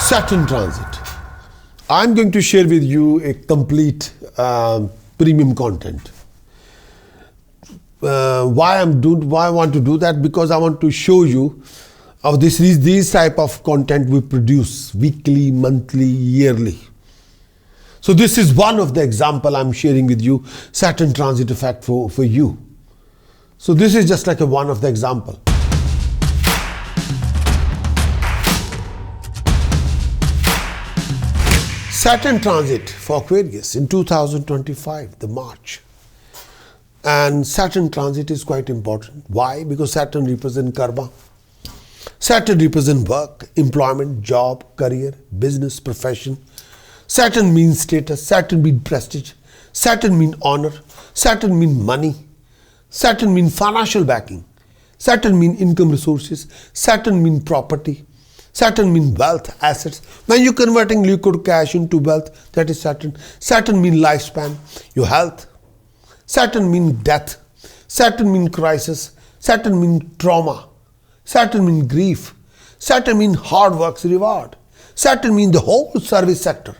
Saturn transit. I'm going to share with you a complete premium content. Why I want to do that? Because I want to show you how these type of content we produce weekly, monthly, yearly. So this is one of the example I'm sharing with you, Saturn transit effect for you. So this is just like one of the example. Saturn transit for Aquarius in 2025, the March. And Saturn transit is quite important. Why? Because Saturn represents karma. Saturn represents work, employment, job, career, business, profession. Saturn means status. Saturn means prestige. Saturn means honor. Saturn means money. Saturn means financial backing. Saturn means income resources. Saturn means property. Saturn means wealth, assets. When you're converting liquid cash into wealth, that is Saturn. Saturn means lifespan, your health. Saturn means death. Saturn means crisis. Saturn means trauma. Saturn means grief. Saturn means hard work's reward. Saturn means the whole service sector.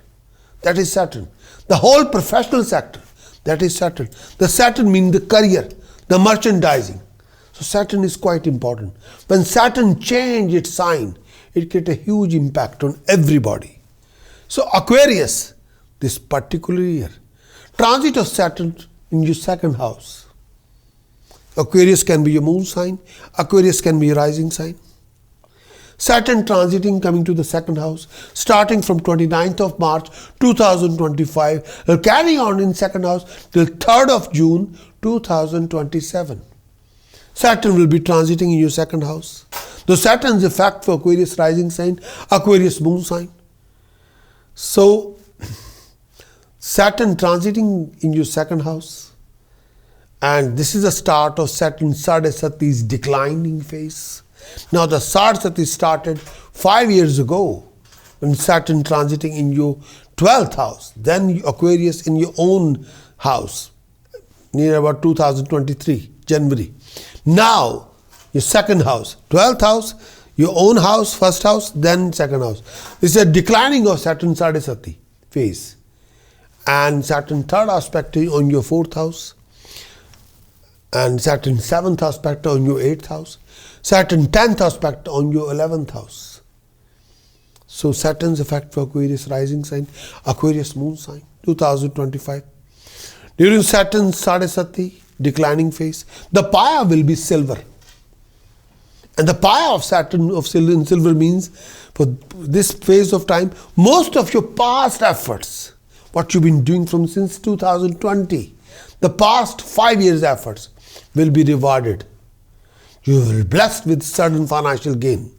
That is Saturn. The whole professional sector. That is Saturn. The Saturn means the career, the merchandising. So Saturn is quite important. When Saturn changes its sign, it creates a huge impact on everybody. So Aquarius, this particular year, transit of Saturn in your second house. Aquarius can be your moon sign. Aquarius can be your rising sign. Saturn transiting coming to the second house, starting from 29th of March 2025, will carry on in second house till 3rd of June 2027. Saturn will be transiting in your second house. The Saturn's effect for Aquarius rising sign, Aquarius moon sign. So, Saturn transiting in your second house, and this is the start of Saturn Sadhasati's declining phase. Now the Sadhasati started 5 years ago when Saturn transiting in your 12th house, then Aquarius in your own house, near about 2023, January. Now, your second house, 12th house, your own house, first house, then second house. This is a declining of Saturn Sadhasati phase. And Saturn third aspect on your 4th house. And Saturn 7th aspect on your 8th house. Saturn 10th aspect on your 11th house. So Saturn's effect for Aquarius rising sign, Aquarius moon sign, 2025. During Saturn's Sadhasati declining phase, the paya will be silver. And the paya of Saturn of silver means for this phase of time, most of your past efforts, what you've been doing from since 2020, the past 5 years efforts will be rewarded. You will be blessed with sudden financial gain.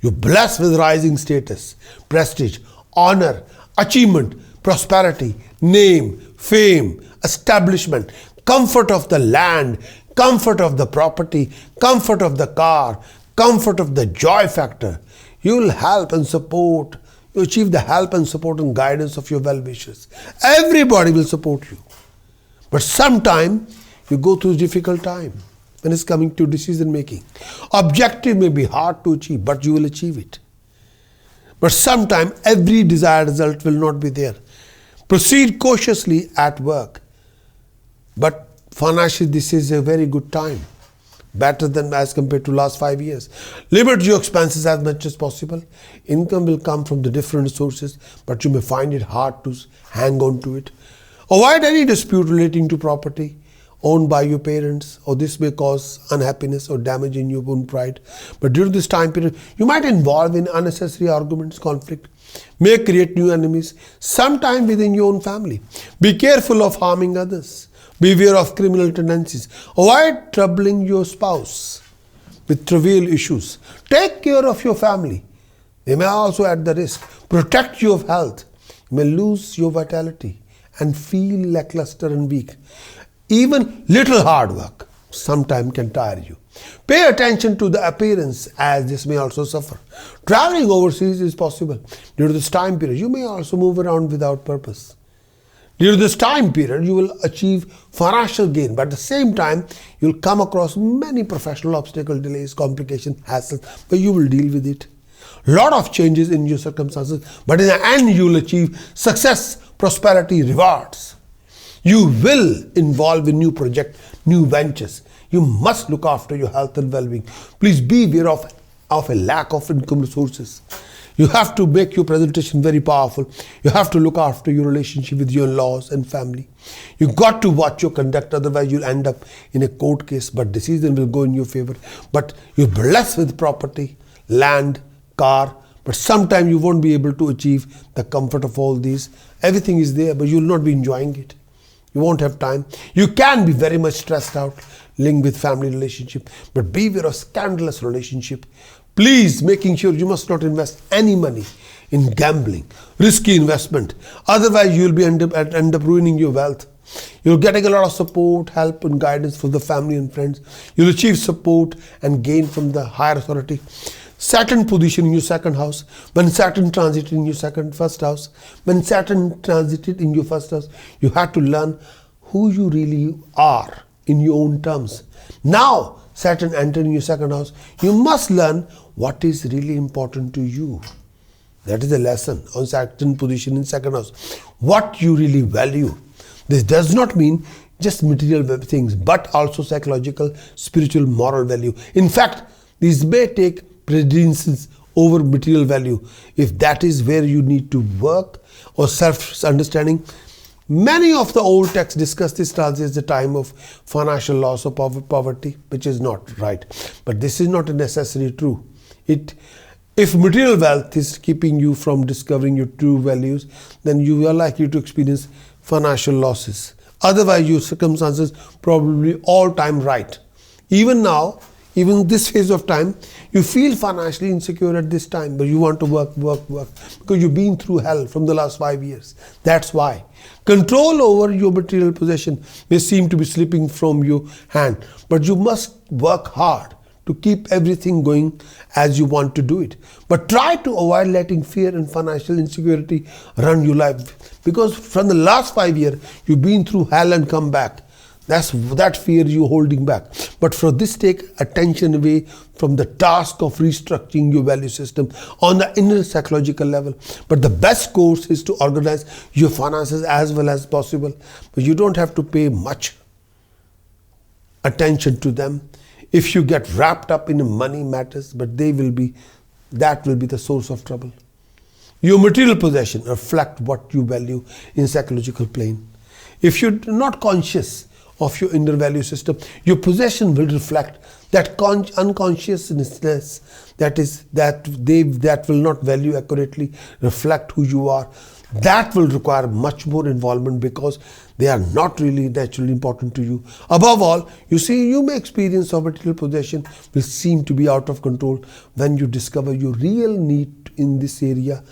You're blessed with rising status, prestige, honor, achievement, prosperity, name, fame, establishment, comfort of the land, comfort of the property, comfort of the car, comfort of the joy factor. You will help and support. You achieve the help and support and guidance of your well-wishers. Everybody will support you. But sometime you go through difficult time when it's coming to decision making. Objective may be hard to achieve, but you will achieve it. But sometime every desired result will not be there. Proceed cautiously at work. But financially, this is a very good time. Better than as compared to last 5 years. Limit your expenses as much as possible. Income will come from the different sources, but you may find it hard to hang on to it. Avoid any dispute relating to property owned by your parents, or this may cause unhappiness or damage in your own pride. But during this time period, you might involve in unnecessary arguments, conflict, may create new enemies, sometime within your own family. Be careful of harming others. Beware of criminal tendencies. Avoid troubling your spouse with trivial issues. Take care of your family. They may also at the risk. Protect your health. You may lose your vitality and feel lackluster and weak. Even little hard work sometimes can tire you. Pay attention to the appearance, as this may also suffer. Traveling overseas is possible. During this time period, you may also move around without purpose. During this time period, you will achieve financial gain, but at the same time, you will come across many professional obstacles, delays, complications, hassles, but you will deal with it. lot of changes in your circumstances, but in the end you will achieve success, prosperity, rewards. You will involve in new projects, new ventures. You must look after your health and well-being. Please be aware of a lack of income resources. You have to make your presentation very powerful. You have to look after your relationship with your in-laws and family. You got to watch your conduct, otherwise you'll end up in a court case, but decision will go in your favor. But you're blessed with property, land, car, but sometimes you won't be able to achieve the comfort of all these. Everything is there, but you'll not be enjoying it. You won't have time. You can be very much stressed out, linked with family relationship, but beware of scandalous relationship. Please, making sure you must not invest any money in gambling, risky investment. Otherwise, you'll be end up ruining your wealth. You're getting a lot of support, help and guidance from the family and friends. You'll achieve support and gain from the higher authority. Saturn position in your second house. When Saturn transited in your first house, when Saturn transited in your first house, you had to learn who you really are in your own terms. Now, Saturn entered in your second house, you must learn what is really important to you. That is the lesson on Saturn position in second house. What you really value. This does not mean just material things, but also psychological, spiritual, moral value. In fact, these may take precedence over material value if that is where you need to work, or self-understanding. Many of the old texts discuss this transit as the time of financial loss or poverty, which is not right. But this is not necessarily true. If material wealth is keeping you from discovering your true values, then you are likely to experience financial losses. Otherwise, your circumstances probably all time right. Even now, even this phase of time, you feel financially insecure at this time, but you want to work, because you've been through hell from the last 5 years. That's why. Control over your material possession may seem to be slipping from your hand, but you must work hard to keep everything going as you want to do it. But try to avoid letting fear and financial insecurity run your life, because from the last 5 years, you've been through hell and come back. That's that fear you're holding back. But for this, take attention away from the task of restructuring your value system on the inner psychological level. But the best course is to organize your finances as well as possible. But you don't have to pay much attention to them if you get wrapped up in money matters, but that will be the source of trouble. Your material possession reflect what you value in psychological plane. If you're not conscious of your inner value system, your possession will reflect that unconsciousness that will not value accurately reflect who you are. That will require much more involvement because they are not really naturally important to you. Above all, you may experience of material possession will seem to be out of control when you discover your real need in this area.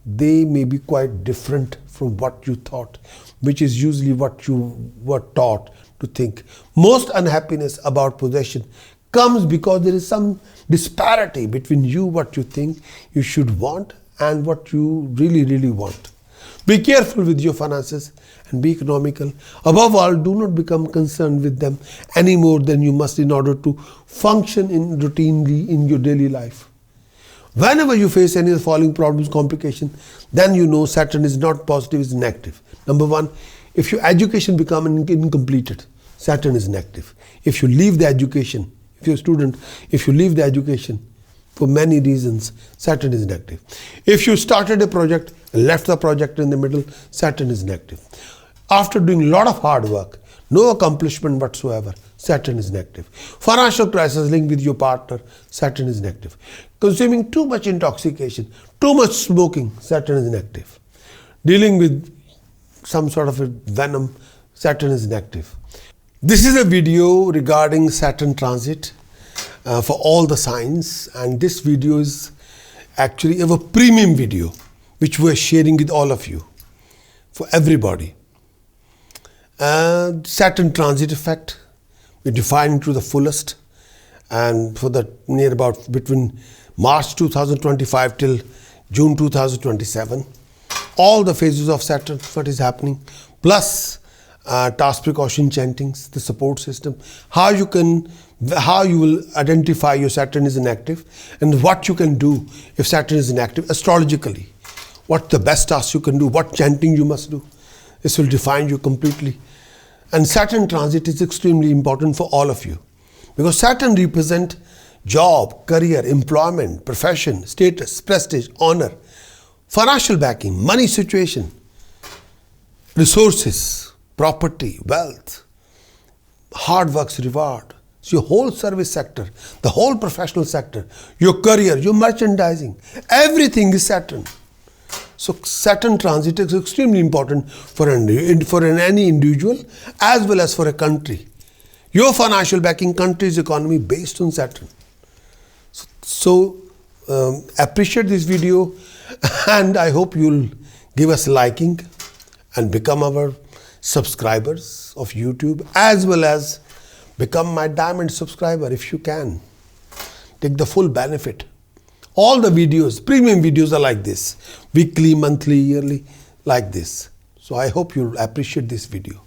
They may be quite different from what you thought, which is usually what you were taught to think. Most unhappiness about possession comes because there is some disparity between what you think you should want and what you really want. Be careful with your finances and be economical. Above all, do not become concerned with them any more than you must in order to function routinely in your daily life. Whenever you face any of the following problems, complications, then you know Saturn is not positive, it's negative. Number one, if your education becomes incompleted, Saturn is negative. If you leave the education, if you're a student, if you leave the education for many reasons, Saturn is negative. If you started a project and left the project in the middle, Saturn is negative. After doing a lot of hard work, no accomplishment whatsoever, Saturn is negative. Financial crisis linked with your partner, Saturn is negative. Consuming too much intoxication, too much smoking, Saturn is negative. Dealing with some sort of a venom, Saturn is negative. This is a video regarding Saturn transit for all the signs, and this video is actually a premium video which we are sharing with all of you, for everybody. Saturn transit effect, we define to the fullest, and for the near about between March 2025 till June 2027, all the phases of Saturn, what is happening, plus task precaution chantings, the support system, how you can how you will identify your Saturn is inactive, and what you can do if Saturn is inactive astrologically. What the best task you can do, what chanting you must do. This will define you completely. And Saturn transit is extremely important for all of you, because Saturn represents job, career, employment, profession, status, prestige, honor, financial backing, money situation, resources, property, wealth, hard work's reward. So your whole service sector, the whole professional sector, your career, your merchandising, everything is Saturn. So Saturn transit is extremely important for any individual as well as for a country. Your financial backing, country's economy based on Saturn. So appreciate this video, and I hope you'll give us liking and become our subscribers of YouTube, as well as become my diamond subscriber if you can. Take the full benefit. All the videos, premium videos are like this, weekly, monthly, yearly, like this. So I hope you'll appreciate this video.